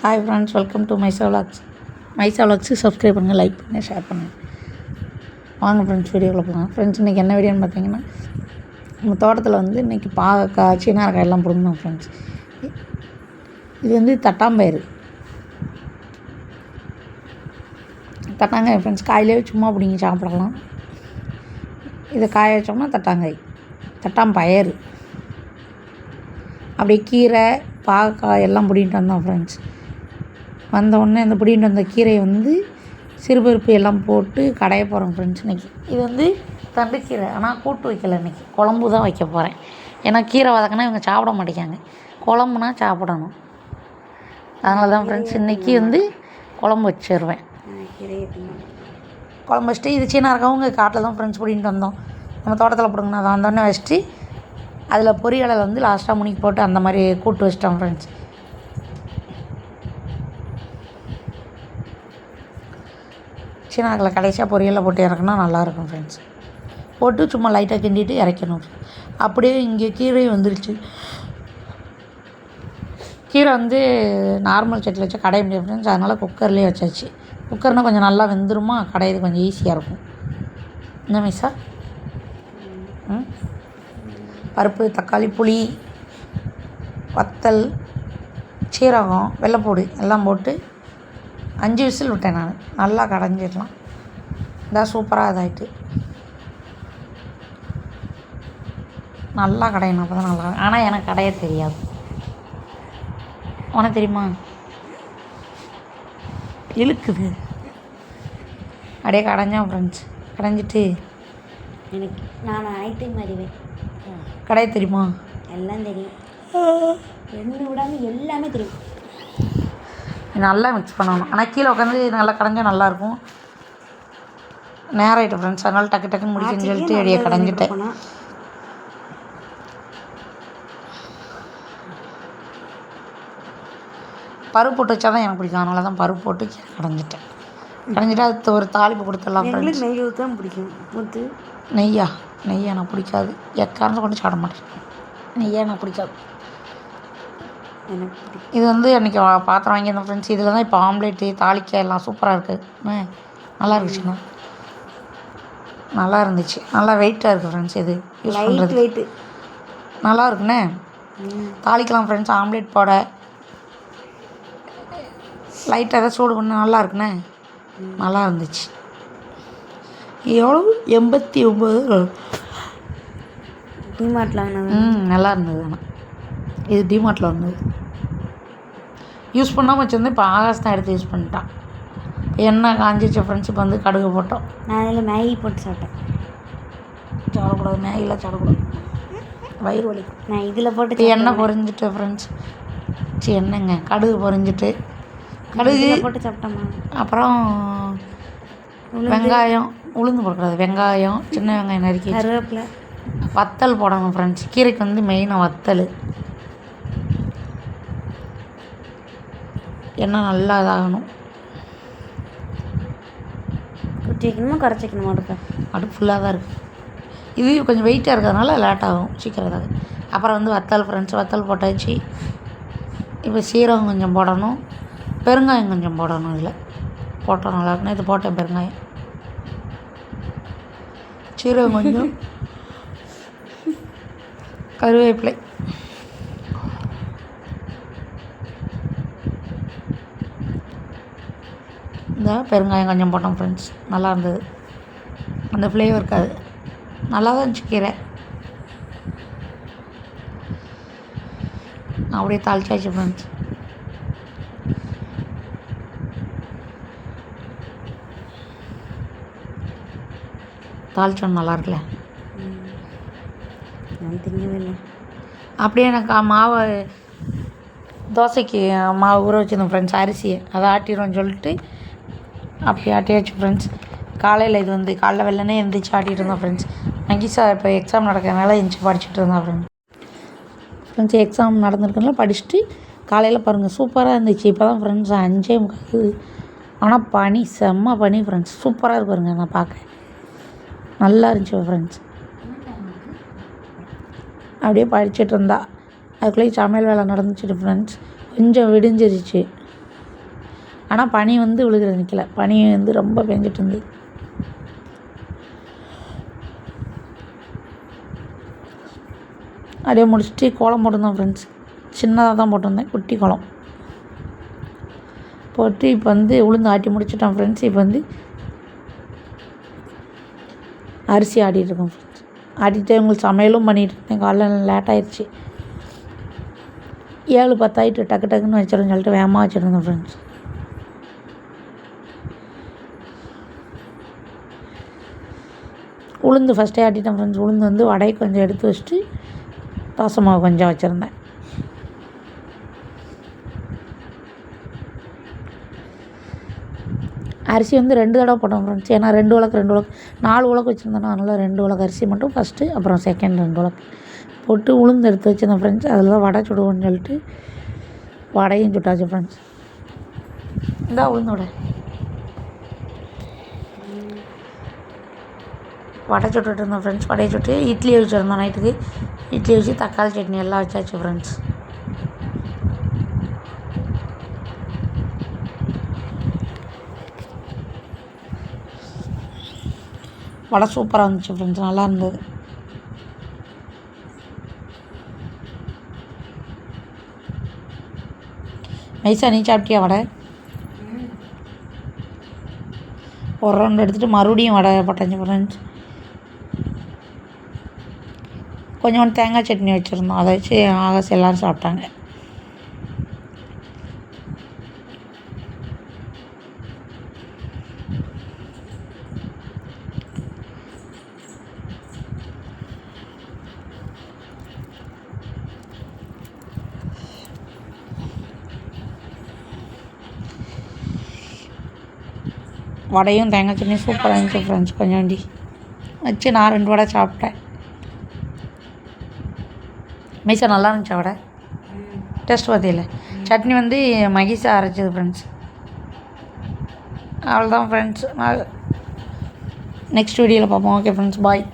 Hi friends, welcome to Maisa vlogs subscribe பண்ணுங்கள், like பண்ணுங்கள், share பண்ணுங்கள். வாங்க ஃப்ரெண்ட்ஸ், வீடியோக்குள்ள போகலாம். ஃப்ரெண்ட்ஸ், இன்றைக்கி என்ன வீடியோன்னு பார்த்தீங்கன்னா, நம்ம தோட்டத்தில் வந்து இன்றைக்கி பாகக்காய், சீனாக்காய் எல்லாம் பிடுங்கணும் ஃப்ரெண்ட்ஸ். இது வந்து தட்டாம்பயிறு தட்டாங்காய் ஃப்ரெண்ட்ஸ். காயிலே சும்மா பிடிங்கி சாப்பிடலாம். இதை காய வச்சோம்னா தட்டாம்பயிறு. அப்படியே கீரை, பாகக்காய் எல்லாம் பிடிங்கிட்டு வந்தோம் ஃப்ரெண்ட்ஸ். வந்தவுடனே அந்த பிடிங்கிட்டு வந்த கீரையை வந்து சிறுபருப்பு எல்லாம் போட்டு கடைய போகிறோம் ஃப்ரெண்ட்ஸ். இன்றைக்கி இது வந்து தண்டுக்கீரை, ஆனால் கூட்டு வைக்கலை. இன்றைக்கி குழம்பு தான் வைக்க போகிறேன். ஏன்னா கீரை வதக்கினா இவங்க சாப்பிட மாட்டேங்காங்க, குழம்புனா சாப்பிடணும். அதனால தான் ஃப்ரெண்ட்ஸ் இன்றைக்கி வந்து குழம்பு வச்சிருவேன். குழம்பு வச்சுட்டு இது சீனா இருக்கவங்க காட்டில் தான் ஃப்ரெண்ட்ஸ் பிடிங்கிட்டு வந்தோம். நம்ம தோட்டத்தில் பிடுங்கணும். அதை வந்தோடனே வச்சுட்டு அதில் பொரியலை வந்து லாஸ்ட்டாக முனிக்கு போட்டு அந்த மாதிரி கூட்டு வச்சிட்டோம் ஃப்ரெண்ட்ஸ். சீனாக்கில் கடைசியாக பொரியலில் போட்டு இறக்குனா நல்லாயிருக்கும் ஃப்ரெண்ட்ஸ். போட்டு சும்மா லைட்டாக கிண்டிட்டு இறக்கணும். அப்படியே இங்கே கீரையும் வந்துருச்சு. கீரை வந்து நார்மல் சட்டியில் வச்சா கடைய முடியாது ஃப்ரெண்ட்ஸ். அதனால் குக்கர்லேயே வச்சாச்சு. குக்கர்னால் கொஞ்சம் நல்லா வெந்துருமா, கடையிறது கொஞ்சம் ஈஸியாக இருக்கும். என்ன மிஸ்ஸா? பருப்பு, தக்காளி, புளி, வத்தல், சீரகம், வெள்ளைப்பூடு எல்லாம் போட்டு 5 விசில் விட்டேன் நான். நல்லா கடைஞ்சிடலாம். இதான் சூப்பராக இதாகிட்டு நல்லா கடையணும். அப்போ தான் நல்லா. ஆனால் எனக்கு கடைய தெரியாது. உனக்கு தெரியுமா? இழுக்குது. அப்படியே கடைஞ்சோம் ஃப்ரெண்ட்ஸ். கடைஞ்சிட்டு எனக்கு நான் ஐட்டம் அறிவேன். கடைய தெரியுமா? எல்லாம் தெரியும். ரெண்டு விடாமல் எல்லாமே தெரியும். நல்லா மிக்ஸ் பண்ணணும். ஆனால் கீழே உட்காந்து நல்லா கடைஞ்சால் நல்லாயிருக்கும். நேரம் ஆகிட்டு ஃப்ரெண்ட்ஸ். அதனால் டக்குன்னு முடிச்சுன்னு சொல்லிட்டு அப்படியே கடைஞ்சிட்டேன். பருப்பு போட்டு வச்சா தான் எனக்கு பிடிக்கும். அதனால தான் பருப்பு போட்டு கடைஞ்சிட்டு அது ஒரு தாளிப்பு கொடுத்துடலாம் ஃப்ரெண்ட்ஸ். நெய் ஊற்ற பிடிக்கும். ஊற்று நெய்யா எனக்கு பிடிக்காது. எக்காரந்து கொண்டு சாப்பிட மாட்டேன். நெய்யா எனக்கு பிடிக்காது. இது வந்து அன்றைக்கி பாத்திரம் வாங்கியிருந்தேன் ஃப்ரெண்ட்ஸ். இதில் தான் இப்போ ஆம்லேட்டு, தாளிக்காய் எல்லாம் சூப்பராக இருக்குது. நல்லா இருந்துச்சுண்ணா. நல்லா இருந்துச்சு. நல்லா வெயிட்டாக இருக்குது ஃப்ரெண்ட்ஸ். இது யூஸ் பண்ணுறது வெயிட்டு நல்லா இருக்குண்ணே. தாளிக்கலாம் ஃப்ரெண்ட்ஸ். ஆம்லேட் போட லைட்டாக எதாவது சூடு பண்ண நல்லா இருக்குண்ணே. நல்லா இருந்துச்சு. எவ்வளோ 89 டிமார்ட்டில் வாங்கினது. நல்லா இருந்தது. ஆனால் இது டிமார்ட்டில் வந்தது. யூஸ் பண்ணாமல் வச்சுருந்து இப்போ ஆகாஷ் தான் எடுத்து யூஸ் பண்ணிட்டான். எண்ணெய் காஞ்சிச்சு ஃப்ரெண்ட்ஸ். இப்போ வந்து கடுகு போட்டோம். நான் அதில் மேகி போட்டு சாப்பிட்டேன். சாப்பிடக்கூடாது, மேகிலாம் சாப்பிடக்கூடாது, வயிறு வலி. நான் இதில் போட்டு எண்ணெய் பொரிஞ்சிட்டு ஃப்ரெண்ட்ஸ். எண்ணெய்ங்க கடுகு பொரிஞ்சிட்டு கடுகு போட்டு சாப்பிட்டோம்மா. அப்புறம் வெங்காயம், உளுந்து போடக்கூடாது, வெங்காயம், சின்ன வெங்காயம் நறுக்கி, கருவேப்பிலை, வத்தல் போடணும் ஃப்ரெண்ட்ஸ். கீரைக்கு வந்து மெயினாக வத்தல். எண்ணெய் நல்லா இதாகணும். குட்டி வைக்கணுமா குறைச்சி வைக்கணுமா? அடுப்பு ஃபுல்லாக தான் இருக்குது. இது கொஞ்சம் வெயிட்டாக இருக்கிறதுனால லேட் ஆகும், சீக்கிரம் இதாக. அப்புறம் வந்து வத்தல் ஃப்ரெண்ட்ஸ். வத்தல் போட்டாச்சு. இப்போ சீரகம் கொஞ்சம் போடணும், பெருங்காயம் கொஞ்சம் போடணும். இதில் போட்டோம் நல்லா இருக்குன்னு இது போட்டேன். பெருங்காயம், சீரகம் கொஞ்சம், கருவேப்பிலை, இந்த பெருங்காயம் கொஞ்சம் போட்டோம் ஃப்ரெண்ட்ஸ். நல்லா இருந்தது. அந்த ஃப்ளேவர் இருக்காது. நல்லா தான் இருந்துச்சு கீரை. அப்படியே தாளிச்சாச்சு ஃப்ரெண்ட்ஸ். தாளிச்சோன்னு நல்லா இருக்குல்ல. நான் திங்கவே இல்லை. அப்படியே எனக்கு மாவு தோசைக்கு மாவு ஊற வச்சுருந்தேன் ஃப்ரெண்ட்ஸ். அரிசியை அதை ஆட்டிடுவோம்னு சொல்லிட்டு அப்படி ஆட்டியாச்சு ஃப்ரெண்ட்ஸ். காலையில் இது வந்து காலைல வெள்ளனே எழுந்திரிச்சு ஆட்டிகிட்டு இருந்தோம் ஃப்ரெண்ட்ஸ். நகிஷா இப்போ எக்ஸாம் நடக்கிறதுனால எழுந்திரிச்சி படிச்சுட்டு இருந்தான் ஃப்ரெண்ட்ஸ். எக்ஸாம் நடந்துருக்கனால படிச்சுட்டு காலையில் பாருங்கள் சூப்பராக இருந்துச்சு. இப்போ தான் ஃப்ரெண்ட்ஸ் 5:30. ஆனால் பனி, செம்ம பனி ஃப்ரெண்ட்ஸ். சூப்பராக இருக்கு பாருங்க. நான் பார்க்க நல்லா இருந்துச்சு ஃப்ரெண்ட்ஸ். அப்படியே படிச்சுட்டு இருந்தா அதுக்குள்ளேயே சமையல் வேலை நடந்துச்சு ஃப்ரெண்ட்ஸ். கொஞ்சம் விடிஞ்சிருச்சு. ஆனால் பனி வந்து விழுகிறது நிற்கல, பனி வந்து ரொம்ப பெஞ்சிட்டு இருந்து. அப்படியே முடிச்சுட்டு கோலம் போட்டிருந்தோம் ஃப்ரெண்ட்ஸ். சின்னதாக தான் போட்டிருந்தேன், குட்டி கோலம் போட்டு இப்போ வந்து உளுந்து ஆட்டி முடிச்சிட்டோம் ஃப்ரெண்ட்ஸ். இப்போ வந்து அரிசி ஆடிட்டுருக்கோம் ஃப்ரெண்ட்ஸ். ஆடிட்டு உங்களுக்கு சமையலும் பண்ணிகிட்டு இருந்தேன். காலைல லேட் ஆயிடுச்சு, 7:10 ஆகிட்டு. டக்கு டக்குன்னு வச்சிடணும்னு சொல்லிட்டு வேகமாக வச்சுருந்தோம் ஃப்ரெண்ட்ஸ். உளுந்து ஃபஸ்ட்டே ஆட்டிட்டேன் ஃப்ரெண்ட்ஸ். உளுந்து வந்து வடை கொஞ்சம் எடுத்து வச்சுட்டு தோசை மாவு கொஞ்சம் வச்சுருந்தேன். அரிசி வந்து 2 தடவை போட்டோம் ஃப்ரெண்ட்ஸ். ஏன்னா 2 உலக்கு 4 உலக்கு வச்சுருந்தேன்னா, அதனால் 2 உலக்கு அரிசி மட்டும் ஃபஸ்ட்டு, அப்புறம் செகண்ட் 2 உலக்கு போட்டு உளுந்து எடுத்து வச்சுருந்தேன் ஃப்ரெண்ட்ஸ். அதில் தான் வடை சுடுவோன்னு சொல்லிட்டு வடையும் சுட்டாச்சு ஃப்ரெண்ட்ஸ். இந்த உளுந்தோட வடை சுட்டுட்டு இருந்தோம் ஃப்ரெண்ட்ஸ். வடையை சுட்டு இட்லி வச்சுருந்தோம் நைட்டுக்கு. இட்லி வச்சு தக்காளி சட்னி எல்லாம் வச்சாச்சு ஃப்ரெண்ட்ஸ். வடை சூப்பராக இருந்துச்சு ஃப்ரெண்ட்ஸ், நல்லா இருந்தது. மைசா நீ சாப்பிட்டியா வடை? ஒரு ரவுண்ட் எடுத்துகிட்டு மறுபடியும் வடை போட்டாச்சு ஃப்ரெண்ட்ஸ். கொஞ்சோண்டு தேங்காய் சட்னி வச்சுருந்தோம், அதை வச்சு ஆகாசம் எல்லோரும் சாப்பிட்டாங்க. வடையும் தேங்காய் சட்னி சூப்பராக இருந்துச்சு ஃப்ரெண்ட்ஸ். கொஞ்சோண்டி வச்சு நான் 2 வடை சாப்பிட்டேன். மைசா நல்லா இருந்துச்சா வடை? டேஸ்ட் பார்த்தியில்ல. சட்னி வந்து மகிஷா அரைச்சது ஃப்ரெண்ட்ஸ். அவ்வளோதான் ஃப்ரெண்ட்ஸ், நான் நெக்ஸ்ட் வீடியோவில் பார்ப்போம். ஓகே ஃப்ரெண்ட்ஸ், பாய்.